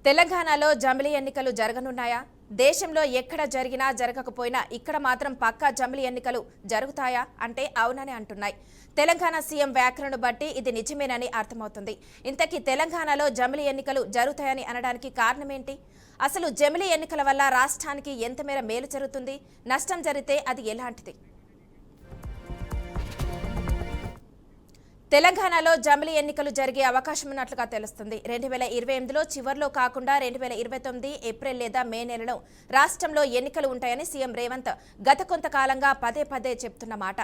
తెలంగాణలో జమిలీ ఎన్నికలు జరగనున్నాయా? దేశంలో ఎక్కడ జరిగినా జరగకపోయినా ఇక్కడ మాత్రం పక్కా జమిలీ ఎన్నికలు జరుగుతాయా అంటే అవుననే అంటున్నాయి. తెలంగాణ సీఎం వ్యాఖ్యలను బట్టి ఇది నిజమేనని అర్థమవుతుంది. ఇంతకీ తెలంగాణలో జమిలీ ఎన్నికలు జరుగుతాయని అనడానికి కారణమేంటి? అసలు జమిలీ ఎన్నికల వల్ల రాష్ట్రానికి ఎంత మేర మేలు జరుగుతుంది, నష్టం జరిగితే అది ఎలాంటిది? తెలంగాణలో జమిలీ ఎన్నికలు జరిగే అవకాశం ఉన్నట్లుగా తెలుస్తుంది. 2028లో చివర్లో కాకుండా 2029 ఏప్రిల్ లేదా మే నెలలో రాష్ట్రంలో ఎన్నికలు ఉంటాయని సీఎం రేవంత్ గత కొంతకాలంగా పదే పదే చెప్తున్న మాట.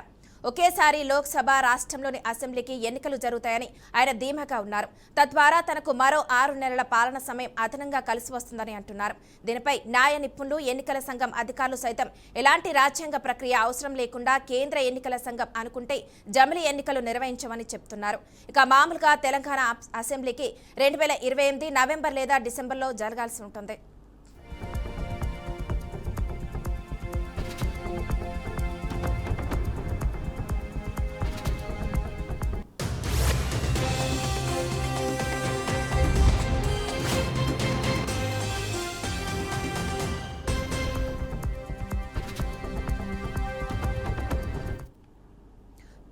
ఒకేసారి లోక్సభ, రాష్ట్రంలోని అసెంబ్లీకి ఎన్నికలు జరుగుతాయని ఆయన ధీమాగా ఉన్నారు. తద్వారా తనకు మరో 6 నెలల పాలన సమయం అదనంగా కలిసి వస్తుందని అంటున్నారు. దీనిపై న్యాయ నిపుణులు, ఎన్నికల సంఘం అధికారులు సైతం ఎలాంటి రాజ్యాంగ ప్రక్రియ అవసరం లేకుండా కేంద్ర ఎన్నికల సంఘం అనుకుంటే జమిలీ ఎన్నికలు నిర్వహించమని చెప్తున్నారు. ఇక మామూలుగా తెలంగాణ అసెంబ్లీకి 2028 నవంబర్ లేదా డిసెంబర్లో జరగాల్సి ఉంటుంది.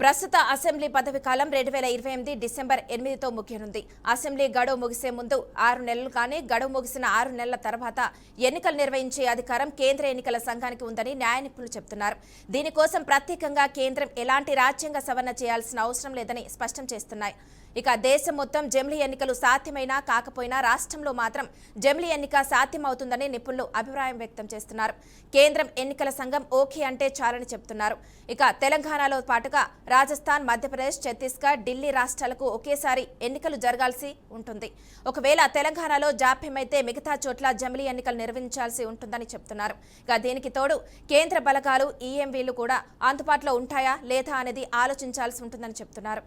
ప్రస్తుత అసెంబ్లీ పదవి కాలం 2028 డిసెంబర్ 8తో ముగియనుంది. అసెంబ్లీ గడువు ముగిసే ముందు 6 నెలలు కానీ గడువు ముగిసిన 6 నెలల తర్వాత ఎన్నికలు నిర్వహించే అధికారం కేంద్ర ఎన్నికల సంఘానికి ఉందని న్యాయ నిపుణులు చెబుతున్నారు. దీనికోసం ప్రత్యేకంగా కేంద్రం ఎలాంటి రాజ్యాంగ సవరణ చేయాల్సిన అవసరం లేదని స్పష్టం చేస్తున్నాయి. ఇక దేశం మొత్తం జమిలీ ఎన్నికలు సాధ్యమైనా కాకపోయినా రాష్ట్రంలో మాత్రం జమిలీ ఎన్నిక సాధ్యమవుతుందని నిపుణులు అభిప్రాయం వ్యక్తం చేస్తున్నారు. కేంద్రం ఎన్నికల సంఘం ఓకే అంటే చాలని చెబుతున్నారు. ఇక తెలంగాణలో పాటుగా రాజస్థాన్, మధ్యప్రదేశ్, ఛత్తీస్గఢ్, ఢిల్లీ రాష్ట్రాలకు ఒకేసారి ఎన్నికలు జరగాల్సి ఉంటుంది. ఒకవేళ తెలంగాణలో జాప్యమైతే మిగతా చోట్ల జమిలీ ఎన్నికలు నిర్వహించాల్సి ఉంటుందని చెబుతున్నారు. ఇక దీనికి తోడు కేంద్ర బలగాలు, ఈఎంవీలు కూడా అందుబాటులో ఉంటాయా లేదా అనేది ఆలోచించాల్సి ఉంటుందని చెబుతున్నారు.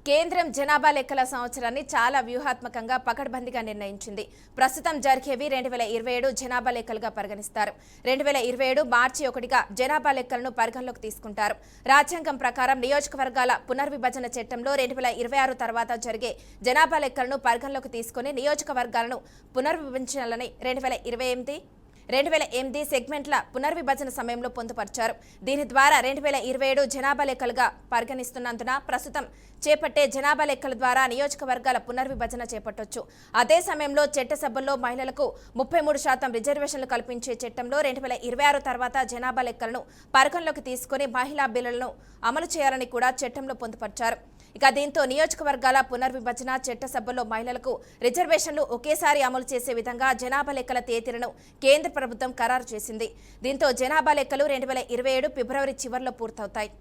కేంద్రం జనాభా లెక్కల సంవత్సరాన్ని చాలా వ్యూహాత్మకంగా పకడ్బందీగా నిర్ణయించింది. ప్రస్తుతం జరిగేవి 2027 జనాభా లెక్కలుగా పరిగణిస్తారు. 2027 మార్చి 1గా జనాభా లెక్కలను పరిగణలోకి తీసుకుంటారు. రాజ్యాంగం ప్రకారం నియోజకవర్గాల పునర్విభజన చట్టంలో 2026 తర్వాత జరిగే జనాభా లెక్కలను పరిగణలోకి తీసుకుని నియోజకవర్గాలను పునర్విభజించాలని 2008 సెగ్మెంట్ల పునర్విభజన సమయంలో పొందుపరిచారు. దీని ద్వారా 2027 జనాభా లెక్కలుగా పరిగణిస్తున్నందున ప్రస్తుతం చేపట్టే జనాభా లెక్కల ద్వారా నియోజకవర్గాల పునర్విభజన చేపట్టొచ్చు. అదే సమయంలో చట్టసభల్లో మహిళలకు 33% రిజర్వేషన్లు కల్పించే చట్టంలో 2026 తర్వాత జనాభా లెక్కలను పరిగణలోకి తీసుకుని మహిళా బిల్లులను అమలు చేయాలని కూడా చట్టంలో పొందుపరిచారు. ఇక దీంతో నియోజకవర్గాల పునర్విభజన, చట్టసభల్లో మహిళలకు రిజర్వేషన్లు ఒకేసారి అమలు చేసే విధంగా జనాభా లెక్కల తేదీలను కేంద్ర ప్రభుత్వం ఖరారు చేసింది. దీంతో జనాభా లెక్కలు 2027 ఫిబ్రవరి చివర్లో పూర్తవుతాయి.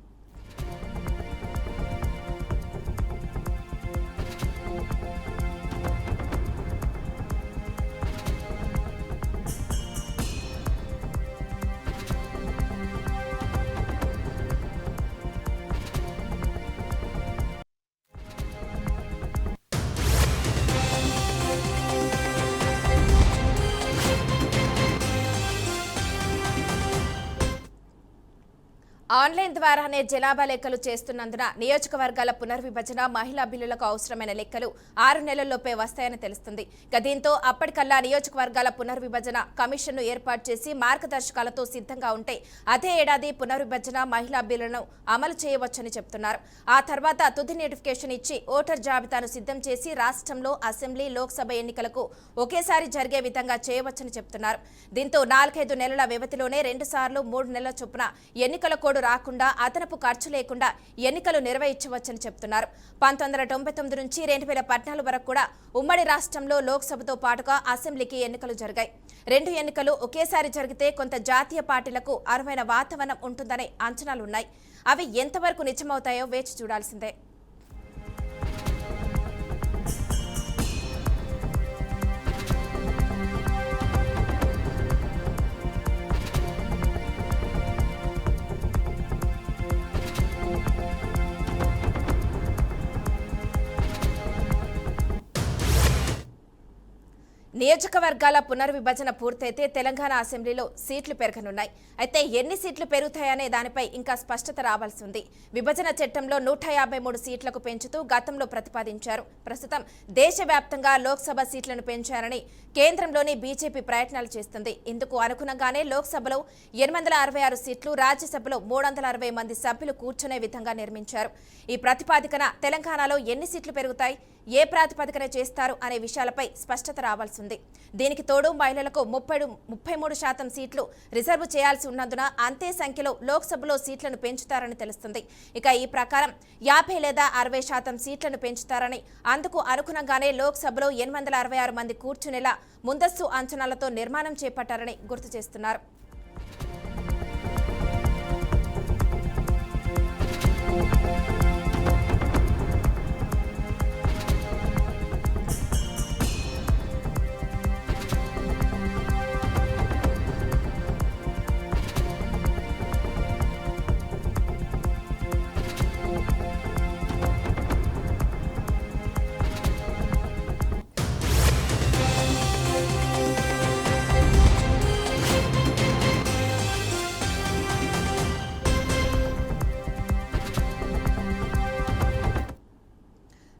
ఆన్లైన్ ద్వారానే జనాభా లెక్కలు చేస్తున్నందున నియోజకవర్గాల పునర్విభజన, మహిళా బిల్లులకు అవసరమైన లెక్కలు 6 నెలల్లోపే వస్తాయని తెలుస్తుంది. దీంతో అప్పటికల్లా నియోజకవర్గాల పునర్విభజన కమిషన్ను ఏర్పాటు చేసి మార్గదర్శకాలతో సిద్ధంగా ఉంటే అదే ఏడాది పునర్విభజన, మహిళా బిల్లులను అమలు చేయవచ్చని చెబుతున్నారు. ఆ తర్వాత తుది నోటిఫికేషన్ ఇచ్చి ఓటర్ జాబితాను సిద్ధం చేసి రాష్ట్రంలో అసెంబ్లీ, లోక్సభ ఎన్నికలకు ఒకేసారి జరిగే విధంగా చేయవచ్చని చెబుతున్నారు. దీంతో 4-5 నెలల వ్యవధిలోనే 2 సార్లు 3 నెలల చొప్పున ఎన్నికల కోడ్ లోడు రాకుండా అదనపు ఖర్చు లేకుండా ఎన్నికలు నిర్వహించవచ్చని చెబుతున్నారు. 1999 నుంచి 2014 వరకు కూడా ఉమ్మడి రాష్ట్రంలో లోక్సభతో పాటుగా అసెంబ్లీకి ఎన్నికలు జరిగాయి. 2 ఎన్నికలు ఒకేసారి జరిగితే కొంత జాతీయ పార్టీలకు అరువైన వాతావరణం ఉంటుందనే అంచనాలున్నాయి. అవి ఎంతవరకు నిజమవుతాయో వేచి చూడాల్సిందే. నియోజకవర్గాల పునర్విభజన పూర్తయితే తెలంగాణ అసెంబ్లీలో సీట్లు పెరగనున్నాయి. అయితే ఎన్ని సీట్లు పెరుగుతాయనే దానిపై ఇంకా స్పష్టత రావాల్సి ఉంది. విభజన చట్టంలో 153 సీట్లకు పెంచుతూ గతంలో ప్రతిపాదించారు. ప్రస్తుతం దేశవ్యాప్తంగా లోక్సభ సీట్లను పెంచారని కేంద్రంలోని బీజేపీ ప్రయత్నాలు చేస్తుంది. ఇందుకు అనుగుణంగానే లోక్సభలో 866 సీట్లు, రాజ్యసభలో 360 మంది సభ్యులు కూర్చునే విధంగా నిర్మించారు. ఈ ప్రతిపాదికన తెలంగాణలో ఎన్ని సీట్లు పెరుగుతాయి, ఏ ప్రాతిపదికన చేస్తారు అనే విషయాలపై స్పష్టత రావాల్సి ఉంది. దీనికి తోడు మహిళలకు 33% సీట్లు రిజర్వ్ చేయాల్సి ఉన్నందున అంతే సంఖ్యలో లోక్సభలో సీట్లను పెంచుతారని తెలుస్తుంది. ఇక ఈ ప్రకారం 50 లేదా 60% సీట్లను పెంచుతారని, అందుకు అనుగుణంగానే లోక్సభలో 866 మంది కూర్చునేలా ముందస్తు అంచనాలతో నిర్మాణం చేపట్టారని గుర్తు చేస్తున్నారు.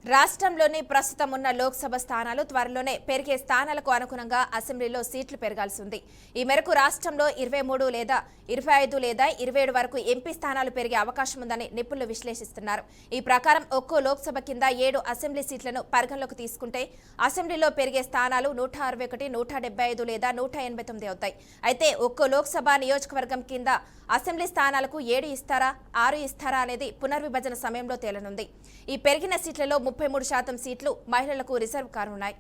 రాష్ట్రంలోని ప్రస్తుతం ఉన్న లోక్సభ స్థానాలు త్వరలోనే పెరిగే స్థానాలకు అనుగుణంగా అసెంబ్లీలో సీట్లు పెరగాల్సి ఉంది. ఈ మేరకు రాష్ట్రంలో 23 లేదా 25 లేదా 27 వరకు ఎంపీ స్థానాలు పెరిగే అవకాశం ఉందని నిపుణులు విశ్లేషిస్తున్నారు. ఈ ప్రకారం ఒక్కో లోక్సభ కింద 7 అసెంబ్లీ సీట్లను పరిగణలోకి తీసుకుంటే అసెంబ్లీలో పెరిగే స్థానాలు 161, 175 లేదా 189 అవుతాయి. అయితే ఒక్కో లోక్సభ నియోజకవర్గం కింద అసెంబ్లీ స్థానాలకు 7 ఇస్తారా, 6 ఇస్తారా అనేది పునర్విభజన సమయంలో తేలనుంది. ఈ పెరిగిన సీట్లలో 33% సీట్లు మహిళలకు రిజర్వ్ కానున్నాయి.